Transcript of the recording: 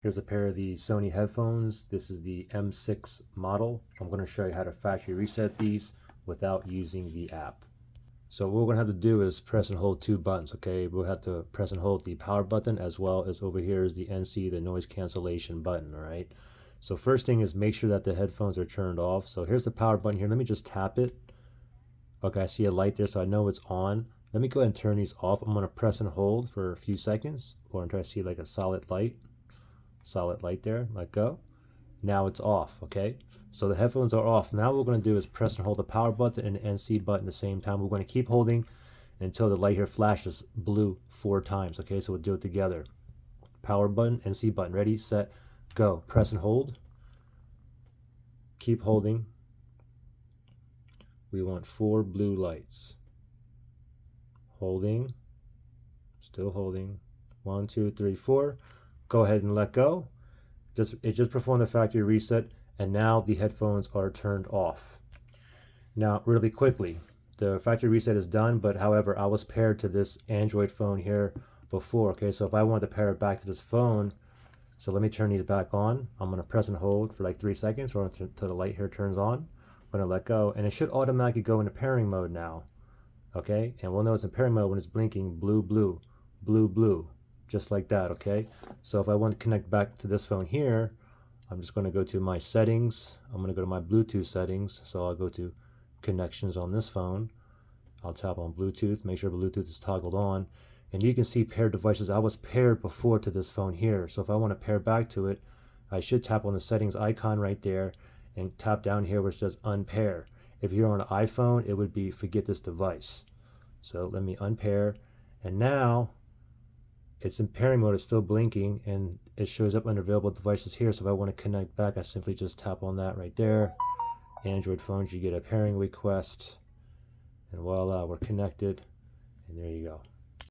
Here's a pair of the Sony headphones. This is the M6 model. I'm going to show you how to factory reset these without using the app. So what we're going to have to do is press and hold two buttons, okay? We'll have to press and hold the power button as well as over here is the NC, the noise cancellation button, all right? So first thing is make sure that the headphones are turned off. So here's the power button here. Let me just tap it. Okay, I see a light there, so I know it's on. Let me go ahead and turn these off. I'm going to press and hold for a few seconds or until I see like a solid light there. Let go. Now it's off. Okay, so the headphones are off. Now what we're going to do is press and hold the power button and the NC button at the same time. We're going to keep holding until the light here flashes blue 4 times. Okay, so we'll do it together. Power button, NC button, ready, set, go. Press and hold. Keep holding. We want 4 blue lights. Holding, still holding. 1, 2, 3, 4. Go ahead and let go. It just performed the factory reset, and now the headphones are turned off. Now, really quickly, the factory reset is done, but however, I was paired to this Android phone here before. Okay, so if I wanted to pair it back to this phone, so let me turn these back on. I'm going to press and hold for like 3 seconds or until the light here turns on. I'm going to let go, and it should automatically go into pairing mode now. Okay, and we'll know it's in pairing mode when it's blinking blue, blue, blue, blue, just like that. Okay, so if I want to connect back to this phone here, I'm just going to go to my settings. I'm going to go to my Bluetooth settings. So I'll go to connections on this phone. I'll tap on Bluetooth, make sure Bluetooth is toggled on, and you can see paired devices. I was paired before to this phone here, so if I want to pair back to it, I should tap on the settings icon right there and tap down here where it says unpair. If you're on an iPhone, it would be forget this device. So let me unpair, and now it's in pairing mode. It's still blinking, and it shows up under available devices here. So if I want to connect back, I simply just tap on that right there. Android phones, you get a pairing request, and voila, we're connected, and there you go.